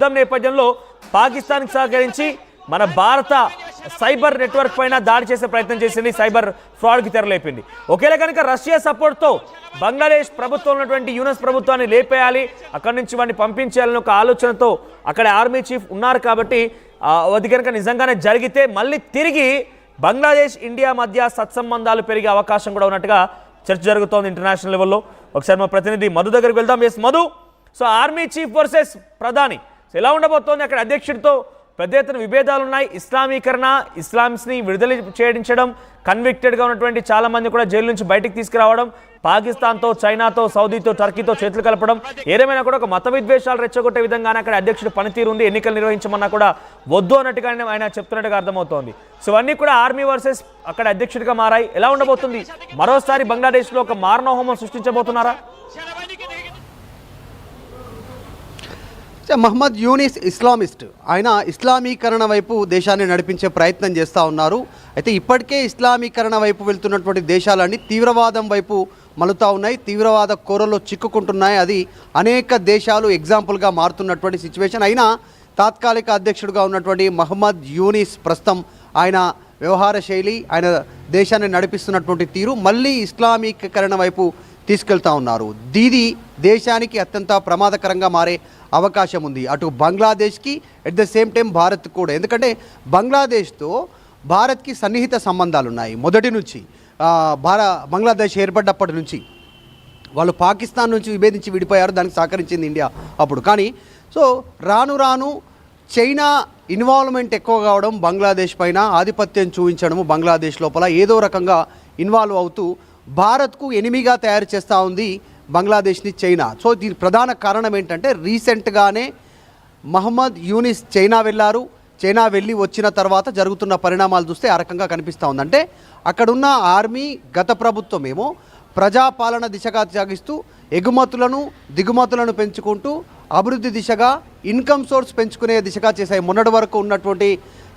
యుద్ధం నేపథ్యంలో పాకిస్తాన్కి సహకరించి మన భారత సైబర్ నెట్వర్క్ పైన దాడి చేసే ప్రయత్నం చేసింది, సైబర్ ఫ్రాడ్కి తెరలేపింది. ఒకేలా కనుక రష్యా సపోర్ట్తో బంగ్లాదేశ్ ప్రభుత్వం ఉన్నటువంటి యూనస్ ప్రభుత్వాన్ని లేపేయాలి, అక్కడి నుంచి వాడిని పంపించేయాలని ఒక ఆలోచనతో అక్కడ ఆర్మీ చీఫ్ ఉన్నారు. కాబట్టి అది కనుక నిజంగానే జరిగితే మళ్ళీ తిరిగి బంగ్లాదేశ్ ఇండియా మధ్య సత్సంబంధాలు పెరిగే అవకాశం కూడా ఉన్నట్టుగా చర్చ జరుగుతోంది ఇంటర్నేషనల్ లెవెల్లో. ఒకసారి మా ప్రతినిధి మధు దగ్గరికి వెళ్దాం. Yes Madhu, so army chief versus ప్రధాని ఎలా ఉండబోతోంది? అక్కడ అధ్యక్షుడితో పెద్ద ఎత్తున విభేదాలు ఉన్నాయి. ఇస్లామీకరణ, ఇస్లామ్స్ని విడుదల చేయించడం, కన్విక్టెడ్గా ఉన్నటువంటి చాలా మంది కూడా జైలు నుంచి బయటికి తీసుకురావడం, పాకిస్తాన్తో, చైనాతో, సౌదీతో, టర్కీతో చేతులు కలపడం, ఏదేమైనా కూడా ఒక మత విద్వేషాలు రెచ్చగొట్టే విధంగానే అక్కడ అధ్యక్షుడు పనితీరు ఉంది. ఎన్నికలు నిర్వహించమన్నా కూడా వద్దు అన్నట్టుగానే ఆయన చెప్తున్నట్టుగా అర్థమవుతోంది. సో అన్నీ కూడా ఆర్మీ వర్సెస్ అక్కడ అధ్యక్షుడిగా మారాయి. ఎలా ఉండబోతుంది? మరోసారి బంగ్లాదేశ్లో ఒక మారణహోమం సృష్టించబోతున్నారా? మహమ్మద్ యూనిస్ ఇస్లామిస్ట్, ఆయన ఇస్లామీకరణ వైపు దేశాన్ని నడిపించే ప్రయత్నం చేస్తూ ఉన్నారు. అయితే ఇప్పటికే ఇస్లామీకరణ వైపు వెళ్తున్నటువంటి దేశాలన్నీ తీవ్రవాదం వైపు మలుతూ ఉన్నాయి, తీవ్రవాద కోరలో చిక్కుకుంటున్నాయి. అది అనేక దేశాలు ఎగ్జాంపుల్గా మారుతున్నటువంటి సిచ్యువేషన్. అయినా తాత్కాలిక అధ్యక్షుడిగా ఉన్నటువంటి మహమ్మద్ యూనిస్ ప్రస్తుతం ఆయన వ్యవహార శైలి, ఆయన దేశాన్ని నడిపిస్తున్నటువంటి తీరు మళ్ళీ ఇస్లామీకరణ వైపు తీసుకెళ్తా ఉన్నారు. దీది దేశానికి అత్యంత ప్రమాదకరంగా మారే అవకాశం ఉంది, అటు బంగ్లాదేశ్కి, at the same time Bharat కూడా. ఎందుకంటే బంగ్లాదేశ్తో భారత్కి సన్నిహిత సంబంధాలు ఉన్నాయి మొదటి నుంచి. బంగ్లాదేశ్ ఏర్పడ్డప్పటి నుంచి వాళ్ళు పాకిస్తాన్ నుంచి విభేదించి విడిపోయారు, దానికి సహకరించింది ఇండియా అప్పుడు. కానీ సో రాను రాను చైనా ఇన్వాల్వ్మెంట్ ఎక్కువ కావడం, బంగ్లాదేశ్ పైన ఆధిపత్యం చూపించడము, బంగ్లాదేశ్ లోపల ఏదో రకంగా ఇన్వాల్వ్ అవుతూ భారత్కు ఎనిమిగా తయారు చేస్తూ ఉంది బంగ్లాదేశ్ని చైనా. సో దీని ప్రధాన కారణం ఏంటంటే రీసెంట్గానే మహమ్మద్ యూనిస్ చైనా వెళ్ళారు. చైనా వెళ్ళి వచ్చిన తర్వాత జరుగుతున్న పరిణామాలు చూస్తే ఆ రకంగా కనిపిస్తూ ఉంది. అంటే అక్కడున్న ఆర్మీ, గత ప్రభుత్వం ఏమో ప్రజాపాలన దిశగా సాగిస్తూ ఎగుమతులను దిగుమతులను పెంచుకుంటూ అభివృద్ధి దిశగా, ఇన్కమ్ సోర్స్ పెంచుకునే దిశగా చేశాయి. మొన్నటి వరకు ఉన్నటువంటి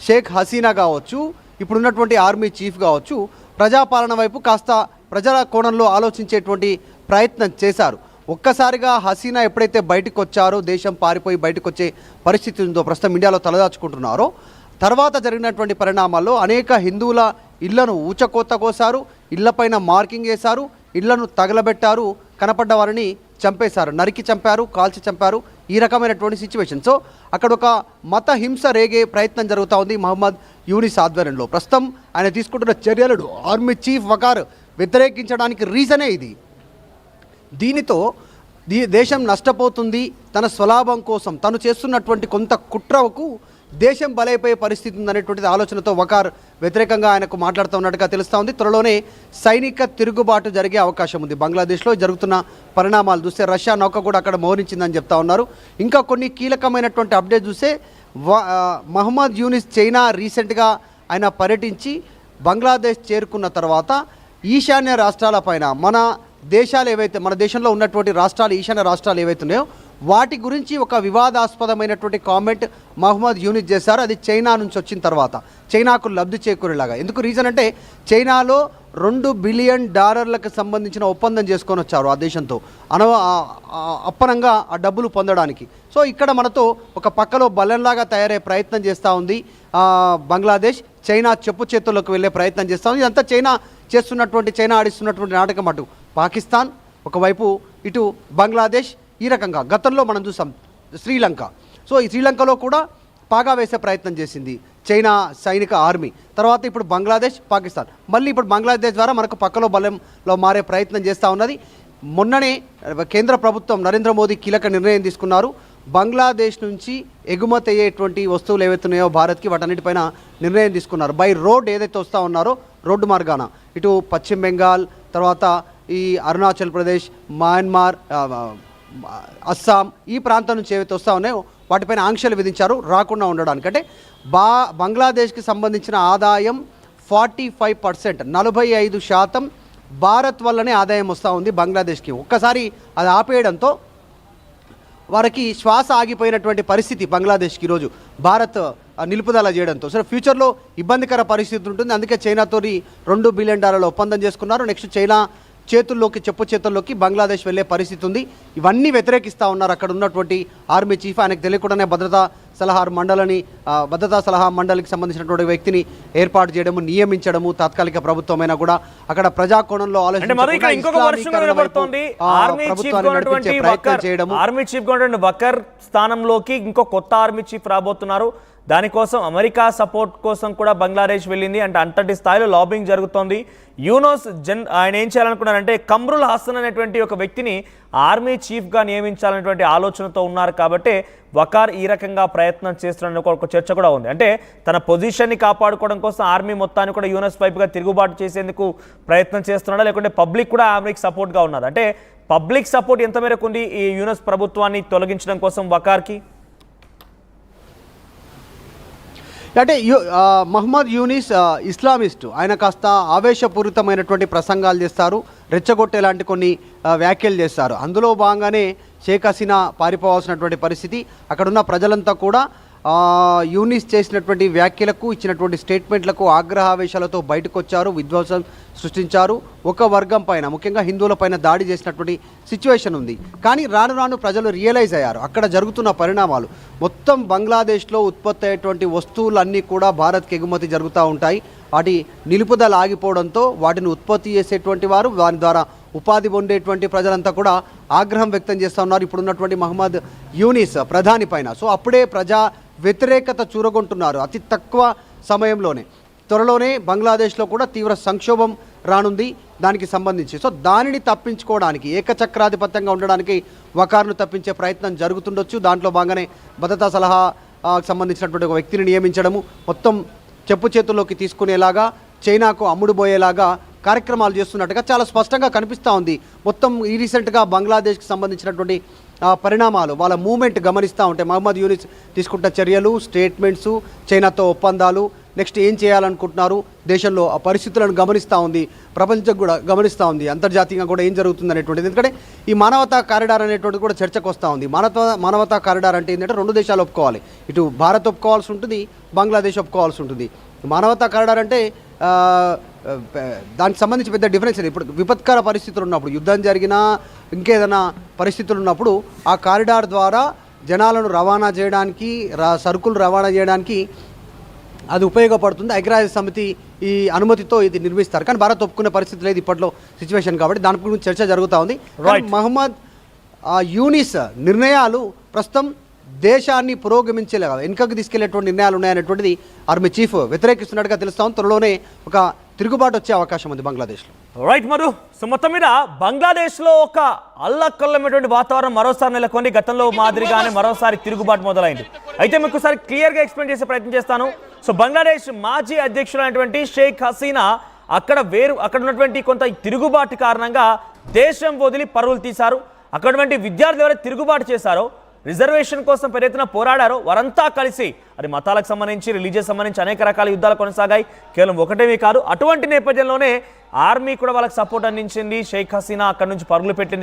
షేక్ హసీనా కావచ్చు, ఇప్పుడున్నటువంటి ఆర్మీ చీఫ్ కావచ్చు, ప్రజాపాలన వైపు కాస్త ప్రజల కోణంలో ఆలోచించేటువంటి ప్రయత్నం చేశారు. ఒక్కసారిగా హసీనా ఎప్పుడైతే బయటకు వచ్చారో, దేశం పారిపోయి బయటకు వచ్చే పరిస్థితి ఉందో, ప్రస్తుతం ఇండియాలో తలదాచుకుంటున్నారో, తర్వాత జరిగినటువంటి పరిణామాల్లో అనేక హిందువుల ఇళ్లను ఊచకోత కోసారు, ఇళ్లపైన మార్కింగ్ వేశారు, ఇళ్లను తగలబెట్టారు, కనపడ్డ వారిని చంపేశారు, నరికి చంపారు, కాల్చి చంపారు. ఈ రకమైనటువంటి సిచ్యువేషన్. సో అక్కడ ఒక మత హింస రేగే ప్రయత్నం జరుగుతూ ఉంది మహమ్మద్ యూనిస్ ఆధ్వర్యంలో. ప్రస్తుతం ఆయన తీసుకుంటున్న చర్యలను ఆర్మీ చీఫ్ వకార్ వ్యతిరేకించడానికి రీజనే ఇది. దీనితో దేశం నష్టపోతుంది, తన స్వలాభం కోసం తను చేస్తున్నటువంటి కొంత కుట్రకు దేశం బలైపోయే పరిస్థితి ఉందనేటువంటిది ఆలోచనతో వకార్ వ్యతిరేకంగా ఆయనకు మాట్లాడుతూ ఉన్నట్టుగా తెలుస్తూ ఉంది. త్వరలోనే సైనిక తిరుగుబాటు జరిగే అవకాశం ఉంది. బంగ్లాదేశ్లో జరుగుతున్న పరిణామాలు చూస్తే రష్యా నౌక కూడా అక్కడ మోహరించిందని చెప్తా ఉన్నారు. ఇంకా కొన్ని కీలకమైనటువంటి అప్డేట్ చూస్తే మహమ్మద్ యూనిస్ చైనా రీసెంట్గా ఆయన పర్యటించి బంగ్లాదేశ్ చేరుకున్న తర్వాత ఈశాన్య రాష్ట్రాలపైన మన దేశాలు ఏవైతే, మన దేశంలో ఉన్నటువంటి రాష్ట్రాలు, ఈశాన్య రాష్ట్రాలు ఏవైతే ఉన్నాయో వాటి గురించి ఒక వివాదాస్పదమైనటువంటి కామెంట్ మహమ్మద్ యూనిస్ చేశారు. అది చైనా నుంచి వచ్చిన తర్వాత చైనాకు లబ్ధి చేకూరేలాగా. ఎందుకు రీజన్ అంటే చైనాలో $2 బిలియన్ సంబంధించిన ఒప్పందం చేసుకొని వచ్చారు ఆ దేశంతో అప్పనంగా ఆ డబ్బులు పొందడానికి. సో ఇక్కడ మనతో ఒక పక్కలో బలంలాగా తయారయ్యే ప్రయత్నం చేస్తూ ఉంది బంగ్లాదేశ్. చైనా చెప్పు చేతుల్లోకి వెళ్ళే ప్రయత్నం చేస్తూ ఉంది. ఇదంతా చైనా ఆడిస్తున్నటువంటి నాటకం. అటు పాకిస్తాన్ ఒకవైపు, ఇటు బంగ్లాదేశ్. ఈ రకంగా గతంలో మనం చూసాం శ్రీలంక. సో ఈ శ్రీలంకలో కూడా పాగా వేసే ప్రయత్నం చేసింది చైనా సైనిక ఆర్మీ. తర్వాత ఇప్పుడు బంగ్లాదేశ్, పాకిస్తాన్, మళ్ళీ ఇప్పుడు బంగ్లాదేశ్ ద్వారా మనకు పక్కలో బలంలో మారే ప్రయత్నం చేస్తూ ఉన్నది. మొన్ననే కేంద్ర ప్రభుత్వం నరేంద్ర మోదీ కీలక నిర్ణయం తీసుకున్నారు. బంగ్లాదేశ్ నుంచి ఎగుమతి అయ్యేటువంటి వస్తువులు ఏవైతున్నాయో భారత్కి, వాటన్నిటిపైన నిర్ణయం తీసుకున్నారు. బై రోడ్ ఏదైతే వస్తూ ఉన్నారో రోడ్డు మార్గాన ఇటు పశ్చిమ బెంగాల్, తర్వాత ఈ అరుణాచల్ ప్రదేశ్, మయన్మార్, అస్సాం ఈ ప్రాంతం నుంచి ఏవైతే వస్తూ ఉన్నాయో వాటిపైన ఆంక్షలు విధించారు రాకుండా ఉండడానికి. అంటే బంగ్లాదేశ్కి సంబంధించిన ఆదాయం 45%, 45% భారత్ వల్లనే ఆదాయం వస్తూ ఉంది బంగ్లాదేశ్కి. ఒక్కసారి అది ఆపేయడంతో వారికి శ్వాస ఆగిపోయినటువంటి పరిస్థితి బంగ్లాదేశ్కి ఈరోజు భారత్ నిలుపుదల చేయడంతో. సరే ఫ్యూచర్లో ఇబ్బందికర పరిస్థితి ఉంటుంది. అందుకే చైనాతో $2 బిలియన్ ఒప్పందం చేసుకున్నారు. నెక్స్ట్ చైనా చెప్పు చేతుల్లోకి బంగ్లాదేశ్ వెళ్ళే పరిస్థితి ఉంది. ఇవన్నీ వ్యతిరేకిస్తూ ఉన్నారు అక్కడ ఉన్నటువంటి ఆర్మీ చీఫ్. ఆయనకు తెలియకుండానే భద్రతా సలహా మండలికి సంబంధించినటువంటి వ్యక్తిని ఏర్పాటు చేయడము, నియమించడము తాత్కాలిక ప్రభుత్వమైనా కూడా అక్కడ ప్రజాకోణంలో ఆర్మీ చీఫ్ వకర్ స్థానంలోకి ఇంకో కొత్త ఆర్మీ చీఫ్ రాబోతున్నారు. దానికోసం అమెరికా సపోర్ట్ కోసం కూడా బంగ్లాదేశ్ వెళ్ళింది. అంటే అంతటి స్థాయిలో లాబింగ్ జరుగుతోంది. యూనోస్ ఆయన ఏం చేయాలనుకున్నారంటే కమ్రుల్ హసన్ అనేటువంటి ఒక వ్యక్తిని ఆర్మీ చీఫ్గా నియమించాలనేటువంటి ఆలోచనతో ఉన్నారు. కాబట్టి వకార్ ఈ రకంగా ప్రయత్నం చేస్తున్న ఒక చర్చ కూడా ఉంది. అంటే తన పొజిషన్ని కాపాడుకోవడం కోసం ఆర్మీ మొత్తాన్ని కూడా యూనస్ వైపుగా తిరుగుబాటు చేసేందుకు ప్రయత్నం చేస్తున్నాడా, లేకుంటే పబ్లిక్ కూడా ఆర్మీకి సపోర్ట్గా ఉన్నది? అంటే పబ్లిక్ సపోర్ట్ ఎంత మేరకు ఉంది ఈ యూనస్ ప్రభుత్వాన్ని తొలగించడం కోసం వకార్కి? అంటే మహమ్మద్ యూనిస్ ఇస్లామిస్టు. ఆయన కాస్త ఆవేశపూరితమైనటువంటి ప్రసంగాలు చేస్తారు, రెచ్చగొట్టేలాంటి కొన్ని వ్యాఖ్యలు చేస్తారు. అందులో భాగంగానే షేక్ హసీనా పారిపోవాల్సినటువంటి పరిస్థితి. అక్కడున్న ప్రజలంతా కూడా యూనిస్ చేసినటువంటి వ్యాఖ్యలకు, ఇచ్చినటువంటి స్టేట్మెంట్లకు ఆగ్రహావేశాలతో బయటకు వచ్చారు, విధ్వంసం సృష్టించారు. ఒక వర్గం పైన, ముఖ్యంగా హిందువుల పైన దాడి చేసినటువంటి సిచ్యువేషన్ ఉంది. కానీ రాను రాను ప్రజలు రియలైజ్ అయ్యారు అక్కడ జరుగుతున్న పరిణామాలు. మొత్తం బంగ్లాదేశ్లో ఉత్పత్తి అయ్యేటువంటి వస్తువులన్నీ కూడా భారత్కి ఎగుమతి జరుగుతూ ఉంటాయి. వాటి నిలుపుదల ఆగిపోవడంతో వాటిని ఉత్పత్తి చేసేటువంటి వారు, వారి ద్వారా ఉపాధి పొందేటువంటి ప్రజలంతా కూడా ఆగ్రహం వ్యక్తం చేస్తూ ఉన్నారు ఇప్పుడున్నటువంటి మహమ్మద్ యూనిస్ ప్రధాని పైన. సో అప్పుడే ప్రజా వ్యతిరేకత చూరగొంటున్నారు అతి తక్కువ సమయంలోనే. త్వరలోనే బంగ్లాదేశ్లో కూడా తీవ్ర సంక్షోభం రానుంది దానికి సంబంధించి. సో దానిని తప్పించుకోవడానికి, ఏకచక్రాధిపత్యంగా ఉండడానికి వకార్ను తప్పించే ప్రయత్నం జరుగుతుండొచ్చు. దాంట్లో భాగంగానే భద్రతా సలహాకు సంబంధించినటువంటి ఒక వ్యక్తిని నియమించడము, మొత్తం చెప్పు చేతుల్లోకి తీసుకునేలాగా, చైనాకు అమ్ముడుపోయేలాగా కార్యక్రమాలు చేస్తున్నట్టుగా చాలా స్పష్టంగా కనిపిస్తూ ఉంది. మొత్తం ఈ రీసెంట్గా బంగ్లాదేశ్కి సంబంధించినటువంటి పరిణామాలు, వాళ్ళ మూమెంట్ గమనిస్తూ ఉంటే మహమ్మద్ యూనిస్ తీసుకుంటున్న చర్యలు, స్టేట్మెంట్సు, చైనాతో ఒప్పందాలు, నెక్స్ట్ ఏం చేయాలనుకుంటున్నారు, దేశంలో ఆ పరిస్థితులను గమనిస్తూ ఉంది, ప్రపంచం కూడా గమనిస్తూ ఉంది, అంతర్జాతీయంగా కూడా ఏం జరుగుతుంది అనేటువంటిది. ఎందుకంటే ఈ మానవతా కారిడార్ అనేటువంటిది కూడా చర్చకు వస్తూ ఉంది. మానవతా కారిడార్ అంటే ఏంటంటే రెండు దేశాలు ఒప్పుకోవాలి. ఇటు భారత్ ఒప్పుకోవాల్సి ఉంటుంది, బంగ్లాదేశ్ ఒప్పుకోవాల్సి ఉంటుంది. మానవతా కారిడార్ అంటే దానికి సంబంధించి పెద్ద డిఫరెన్స్ లేదు. ఇప్పుడు విపత్కర పరిస్థితులు ఉన్నప్పుడు, యుద్ధం జరిగినా ఇంకేదైనా పరిస్థితులు ఉన్నప్పుడు ఆ కారిడార్ ద్వారా జనాలను రవాణా చేయడానికి, సరుకులు రవాణా చేయడానికి అది ఉపయోగపడుతుంది. ఐక్యరాజ్య సమితి ఈ అనుమతితో ఇది నిర్మిస్తారు. కానీ భారత్ ఒప్పుకునే పరిస్థితి లేదు ఇప్పట్లో సిచ్యువేషన్. కాబట్టి దాని గురించి చర్చ జరుగుతూ ఉంది. మహమ్మద్ యూనిస్ నిర్ణయాలు ప్రస్తుతం దేశాన్ని పురోగమించేలాగా, వెనుకకు తీసుకెళ్లేటువంటి నిర్ణయాలు ఉన్నాయనేటువంటిది ఆర్మీ చీఫ్ వ్యతిరేకిస్తున్నట్టుగా తెలుస్తాం. త్వరలోనే ఒక తిరుగుబాటు వచ్చే అవకాశం ఉంది బంగ్లాదేశ్లో. రైట్ మధు. సో మొత్తం మీద బంగ్లాదేశ్లో ఒక అల్లకల్లమైనటువంటి వాతావరణం మరోసారి నెలకొని, గతంలో మాదిరిగానే మరోసారి తిరుగుబాటు మొదలైంది. అయితే మీకు ఒకసారి క్లియర్గా ఎక్స్ప్లెయిన్ చేసే ప్రయత్నం చేస్తాను. సో బంగ్లాదేశ్ మాజీ అధ్యక్షులైనటువంటి షేక్ హసీనా అక్కడ ఉన్నటువంటి కొంత తిరుగుబాటు కారణంగా దేశం వదిలి పరుగులు తీశారు. అక్కడటువంటి విద్యార్థులు ఎవరైతే తిరుగుబాటు చేశారో, రిజర్వేషన్ కోసం పెద్ద ఎత్తున పోరాడారో, వారంతా కలిసి అది మతాలకు సంబంధించి, రిలీజియస్ సంబంధించి అనేక రకాల యుద్ధాలు కొనసాగాయి. కేవలం ఒకటేమీ కాదు. అటువంటి నేపథ్యంలోనే ఆర్మీ కూడా వాళ్ళకి సపోర్ట్ అందించింది. షేక్ హసీనా అక్కడి నుంచి పరుగులు పెట్టింది.